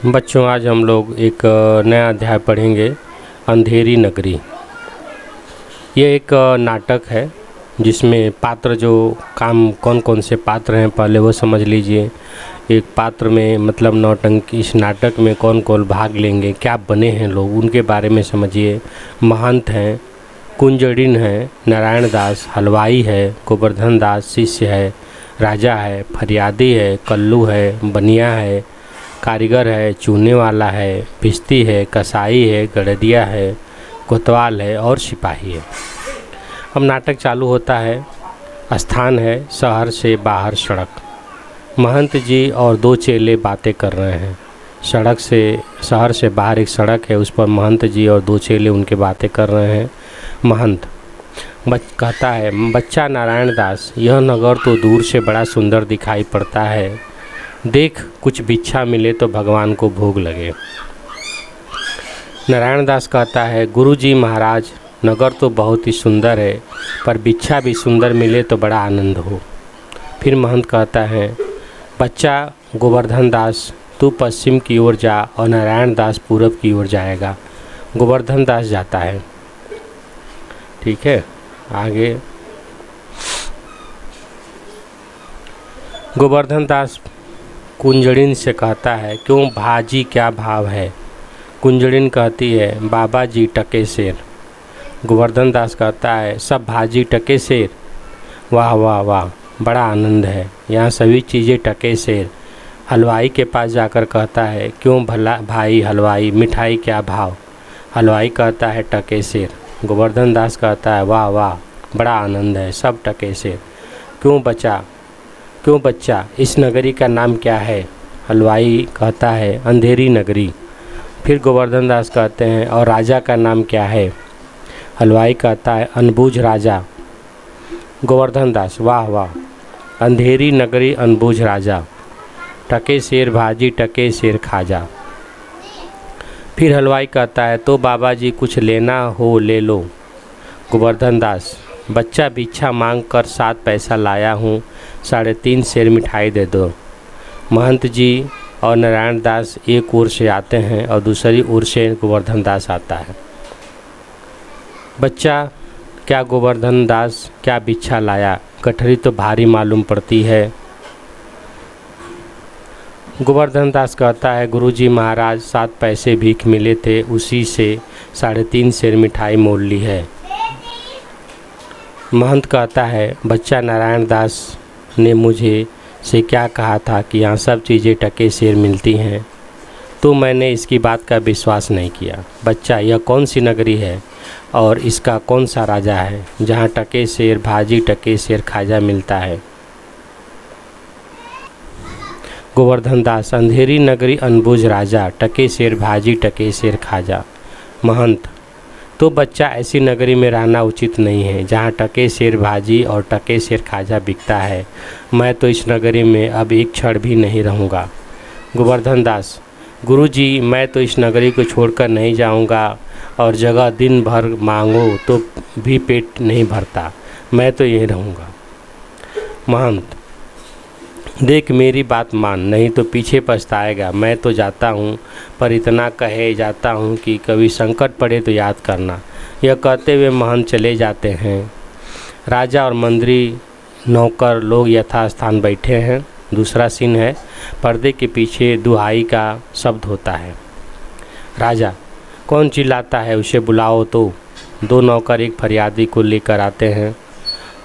बच्चों, आज हम लोग एक नया अध्याय पढ़ेंगे, अंधेरी नगरी। ये एक नाटक है जिसमें पात्र जो काम कौन कौन से पात्र हैं पहले वो समझ लीजिए। एक पात्र में मतलब नौटंकी, इस नाटक में कौन कौन भाग लेंगे, क्या बने हैं लोग, उनके बारे में समझिए। महंत हैं, कुंजड़िन है, नारायण दास हलवाई है, गोवर्धन दास शिष्य है, राजा है, फरियादी है, कल्लू है, बनिया है, कारीगर है, चूने वाला है, भिस्ती है, कसाई है, गड़दिया है, कोतवाल है और सिपाही है। अब नाटक चालू होता है। स्थान है शहर से बाहर सड़क। महंत जी और दो चेले बातें कर रहे हैं। शहर से बाहर एक सड़क है, उस पर महंत जी और दो चेले उनके बातें कर रहे हैं। महंत कहता है, बच्चा नारायण दास, यह नगर तो दूर से बड़ा सुंदर दिखाई पड़ता है। देख, कुछ भिक्षा मिले तो भगवान को भोग लगे। नारायण दास कहता है, गुरुजी महाराज, नगर तो बहुत ही सुंदर है, पर भिक्षा भी सुंदर मिले तो बड़ा आनंद हो। फिर महंत कहता है, बच्चा गोवर्धन दास, तू पश्चिम की ओर जा और नारायण दास पूरब की ओर जाएगा। गोवर्धन दास जाता है। ठीक है, आगे गोवर्धन दास कुंजड़िन से कहता है, क्यों भाजी, क्या भाव है? कुंजड़िन कहती है, बाबा जी टके शेर। गोवर्धन दास कहता है, सब भाजी टके शेर? वाह वाह वाह, बड़ा आनंद है, यहाँ सभी चीज़ें टके शेर। हलवाई के पास जाकर कहता है, क्यों भला भाई हलवाई, मिठाई क्या भाव? हलवाई कहता है, टके शेर। गोवर्धन दास कहता है, वाह वाह, बड़ा आनंद है, सब टके शेर। क्यों बच्चा, इस नगरी का नाम क्या है? हलवाई कहता है, अंधेरी नगरी। फिर गोवर्धन दास कहते हैं, और राजा का नाम क्या है? हलवाई कहता है, अनबूझ राजा। गोवर्धन दास, वाह वाह, अंधेरी नगरी, अनबूझ राजा, टके शेर भाजी, टके शेर खाजा। फिर हलवाई कहता है, तो बाबा जी कुछ लेना हो ले लो। गोवर्धन दास, बच्चा भिक्षा मांग कर 7 पैसा लाया हूँ, 3.5 शेर मिठाई दे दो। महंत जी और नारायण दास एक ओर से आते हैं और दूसरी ओर से गोवर्धन दास आता है। बच्चा, क्या गोवर्धन दास, क्या भिक्षा लाया? गठरी तो भारी मालूम पड़ती है। गोवर्धन दास कहता है, गुरुजी महाराज, 7 पैसे भीख मिले थे, उसी से 3.5 शेर मिठाई मोल ली है। महंत कहता है, बच्चा नारायण दास ने मुझे से क्या कहा था कि यहाँ सब चीज़ें टके शेर मिलती हैं, तो मैंने इसकी बात का विश्वास नहीं किया। बच्चा, यह कौन सी नगरी है और इसका कौन सा राजा है जहाँ टके शेर भाजी, टके शेर खाजा मिलता है? गोवर्धन दास, अंधेरी नगरी, अनबुझ राजा, टके शेर भाजी, टके शेर खाजा। महंत, तो बच्चा, ऐसी नगरी में रहना उचित नहीं है जहाँ टके शेर भाजी और टके शेर खाजा बिकता है। मैं तो इस नगरी में अब एक क्षण भी नहीं रहूँगा। गोवर्धन दास, गुरुजी, मैं तो इस नगरी को छोड़कर नहीं जाऊँगा, और जगह दिन भर मांगो तो भी पेट नहीं भरता, मैं तो यहीं रहूँगा। महंत, देख, मेरी बात मान, नहीं तो पीछे पछताएगा। मैं तो जाता हूँ, पर इतना कहे जाता हूँ कि कभी संकट पड़े तो याद करना। यह कहते हुए महंत चले जाते हैं। राजा और मंत्री, नौकर लोग यथास्थान बैठे हैं। दूसरा सीन है, पर्दे के पीछे दुहाई का शब्द होता है। राजा, कौन चिल्लाता है, उसे बुलाओ तो। 2 नौकर एक फरियादी को लेकर आते हैं।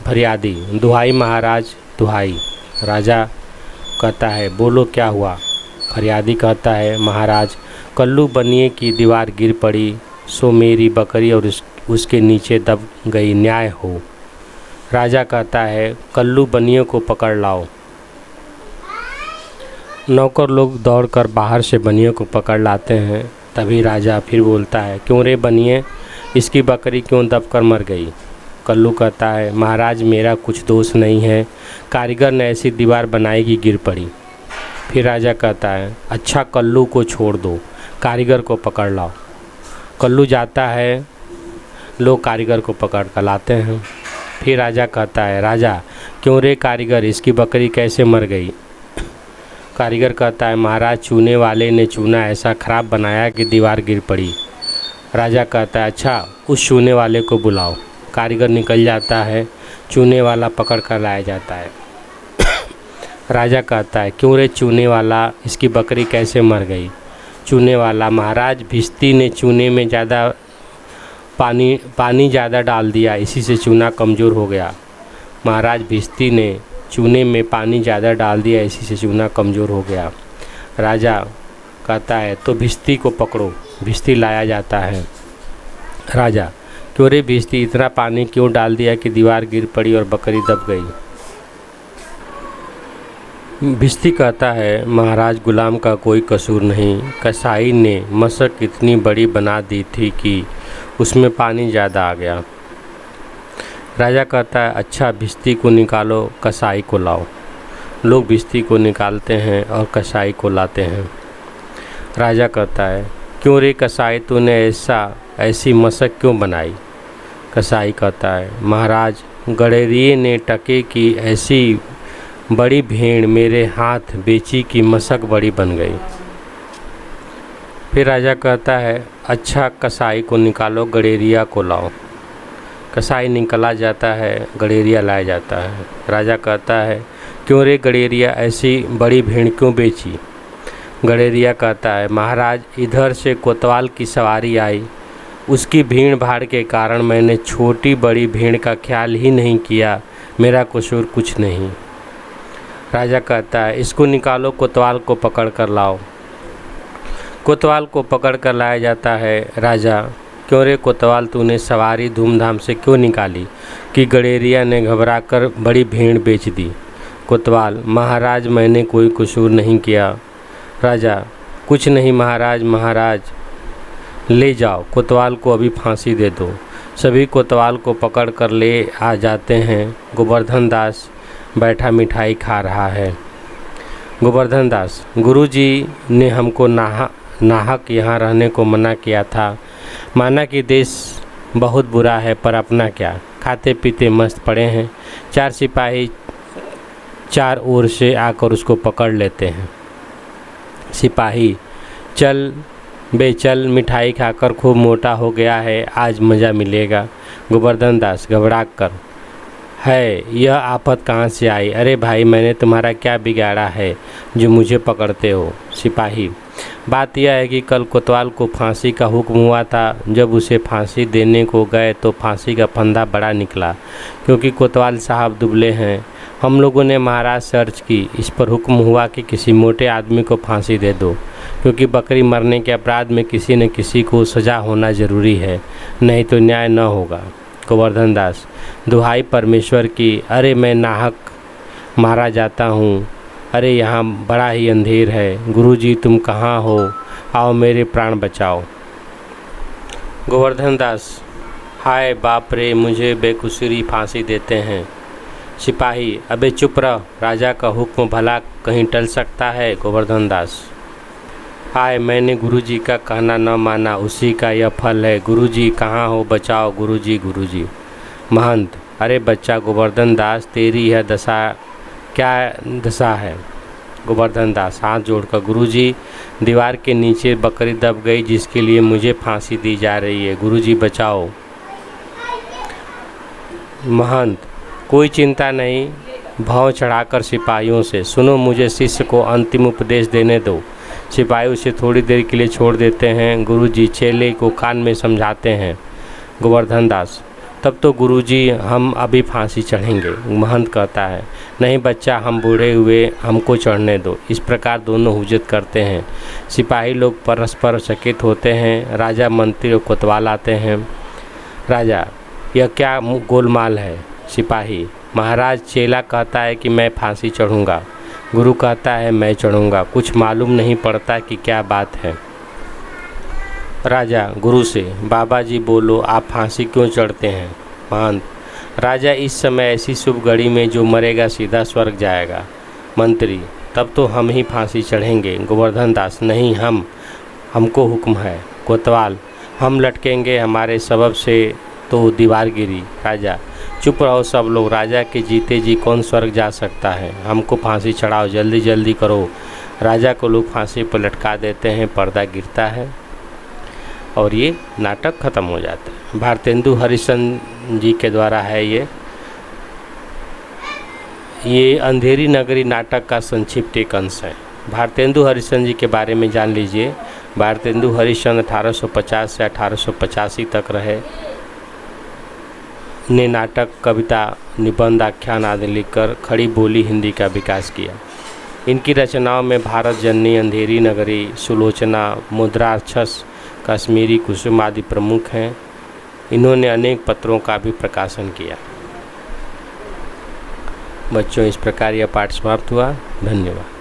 फरियादी, दुहाई महाराज, दुहाई। राजा कहता है, बोलो क्या हुआ? फरियादी कहता है, महाराज, कल्लू बनिए की दीवार गिर पड़ी, सो मेरी बकरी और उसके नीचे दब गई, न्याय हो। राजा कहता है, कल्लू बनिए को पकड़ लाओ। नौकर लोग दौड़कर बाहर से बनिए को पकड़ लाते हैं। तभी राजा फिर बोलता है, क्यों रे बनिए, इसकी बकरी क्यों दबकर मर गई? कल्लू कहता है, महाराज, मेरा कुछ दोष नहीं है, कारीगर ने ऐसी दीवार बनाई कि गिर पड़ी। फिर राजा कहता है, अच्छा, कल्लू को छोड़ दो, कारीगर को पकड़ लाओ। कल्लू जाता है, लोग कारीगर को पकड़ कर लाते हैं। फिर राजा कहता है, राजा, क्यों रे कारीगर, इसकी बकरी कैसे मर गई? कारीगर कहता है महाराज चूने वाले ने चूना ऐसा खराब बनाया कि दीवार गिर पड़ी। राजा कहता है अच्छा उस चूने वाले को बुलाओ। कारीगर निकल जाता है, चूने वाला पकड़ कर लाया जाता है। राजा कहता है क्यों रे चूने वाला, इसकी बकरी कैसे मर गई? चूने वाला महाराज भिश्ती ने चूने में ज़्यादा पानी ज़्यादा डाल दिया, इसी से चूना कमज़ोर हो गया। महाराज भिश्ती ने चूने में पानी ज़्यादा डाल दिया, इसी से चूना कमज़ोर हो गया। राजा कहता है तो भिश्ती को पकड़ो। भिश्ती लाया जाता है। राजा क्यों रे भिश्ती, इतना पानी क्यों डाल दिया कि दीवार गिर पड़ी और बकरी दब गई? भिश्ती कहता है महाराज गुलाम का कोई कसूर नहीं, कसाई ने मशक इतनी बड़ी बना दी थी कि उसमें पानी ज़्यादा आ गया। राजा कहता है अच्छा भिश्ती को निकालो, कसाई को लाओ। लोग भिश्ती को निकालते हैं और कसाई को लाते हैं। राजा कहता है क्यों रे कसाई, तूने ऐसी मशक क्यों बनाई? कसाई कहता है महाराज गडेरिये ने टके की ऐसी बड़ी भेड़ मेरे हाथ बेची कि मशक बड़ी बन गई। फिर राजा कहता है अच्छा कसाई को निकालो, गडेरिया को लाओ। कसाई निकला जाता है, गडेरिया लाया जाता है। राजा कहता है क्यों रे गडेरिया, ऐसी बड़ी भेड़ क्यों बेची? गडेरिया कहता है महाराज इधर से कोतवाल की सवारी आई, उसकी भीड़ भाड़ के कारण मैंने छोटी बड़ी भेड़ का ख्याल ही नहीं किया, मेरा कसूर कुछ नहीं। राजा कहता है इसको निकालो, कोतवाल को पकड़ कर लाओ। कोतवाल को पकड़ कर लाया जाता है। राजा क्यों रे कोतवाल, तूने सवारी धूमधाम से क्यों निकाली कि गडेरिया ने घबरा कर बड़ी भेड़ बेच दी? कोतवाल महाराज मैंने कोई कसूर नहीं किया। राजा कुछ नहीं महाराज, महाराज ले जाओ, कोतवाल को अभी फांसी दे दो। सभी कोतवाल को पकड़ कर ले आ जाते हैं। गोवर्धन दास बैठा मिठाई खा रहा है। गोवर्धन दास गुरुजी ने हमको नाहक यहाँ रहने को मना किया था। माना कि देश बहुत बुरा है पर अपना क्या, खाते पीते मस्त पड़े हैं। 4 सिपाही 4 ओर से आकर उसको पकड़ लेते हैं। सिपाही चल बेचल, मिठाई खाकर खूब मोटा हो गया है, आज मज़ा मिलेगा। गोवर्धन दास घबरा कर है यह आफत कहाँ से आई? अरे भाई मैंने तुम्हारा क्या बिगाड़ा है जो मुझे पकड़ते हो? सिपाही बात यह है कि कल कोतवाल को फांसी का हुक्म हुआ था, जब उसे फांसी देने को गए तो फांसी का फंदा बड़ा निकला, क्योंकि कोतवाल साहब दुबले हैं। हम लोगों ने महाराज से अर्ज की, इस पर हुक्म हुआ कि किसी मोटे आदमी को फांसी दे दो, क्योंकि बकरी मरने के अपराध में किसी न किसी को सज़ा होना ज़रूरी है, नहीं तो न्याय न होगा। गोवर्धन दास दुहाई परमेश्वर की, अरे मैं नाहक मारा जाता हूँ, अरे यहाँ बड़ा ही अंधेर है, गुरुजी तुम कहाँ हो, आओ मेरे प्राण बचाओ। गोवर्धन दास हाय बाप रे, मुझे बेकसूरी फांसी देते हैं। सिपाही अबे चुप रह, राजा का हुक्म भला कहीं टल सकता है? गोवर्धन दास हाय मैंने गुरुजी का कहना न माना, उसी का यह फल है। गुरुजी कहाँ हो, बचाओ गुरुजी गुरुजी। महंत अरे बच्चा गोवर्धन दास, तेरी यह दशा क्या दशा है? गोवर्धन दास हाथ जोड़कर, गुरुजी दीवार के नीचे बकरी दब गई जिसके लिए मुझे फांसी दी जा रही है, गुरुजी बचाओ। महंत कोई चिंता नहीं, भाव चढ़ाकर सिपाहियों से, सुनो मुझे शिष्य को अंतिम उपदेश देने दो। सिपाही उसे थोड़ी देर के लिए छोड़ देते हैं। गुरुजी चेले को कान में समझाते हैं। गोवर्धन दास तब तो गुरुजी हम अभी फांसी चढ़ेंगे। महंत कहता है नहीं बच्चा, हम बूढ़े हुए, हमको चढ़ने दो। इस प्रकार दोनों हुज्जत करते हैं। सिपाही लोग परस्पर चकित होते हैं। राजा मंत्री और कोतवाल आते हैं। राजा यह क्या गोलमाल है? सिपाही महाराज चेला कहता है कि मैं फांसी चढ़ूँगा, गुरु कहता है मैं चढ़ूँगा, कुछ मालूम नहीं पड़ता कि क्या बात है। राजा गुरु से बाबा जी बोलो, आप फांसी क्यों चढ़ते हैं? महंत राजा इस समय ऐसी शुभ घड़ी में जो मरेगा सीधा स्वर्ग जाएगा। मंत्री तब तो हम ही फांसी चढ़ेंगे। गोवर्धन दास नहीं, हमको हुक्म है। कोतवाल हम लटकेंगे, हमारे सबब से तो दीवार गिरी। राजा चुप रहो सब लोग, राजा के जीते जी कौन स्वर्ग जा सकता है? हमको फांसी चढ़ाओ, जल्दी जल्दी करो। राजा को लोग फांसी पर लटका देते हैं, पर्दा गिरता है और ये नाटक ख़त्म हो जाता है। भारतेंदु हरिश्चंद्र जी के द्वारा है ये अंधेरी नगरी नाटक का संक्षिप्त एक अंश है। भारतेंदु हरिश्चंद्र जी के बारे में जान लीजिए। भारतेंदु हरिश्चंद्र 1850 से 1885 तक रहे। ने नाटक, कविता, निबंध, आख्यान आदि लिखकर खड़ी बोली हिंदी का विकास किया। इनकी रचनाओं में भारत जननी, अंधेरी नगरी, सुलोचना, मुद्राक्षस, कश्मीरी कुसुम आदि प्रमुख हैं। इन्होंने अनेक पत्रों का भी प्रकाशन किया। बच्चों, इस प्रकार यह पाठ समाप्त हुआ। धन्यवाद।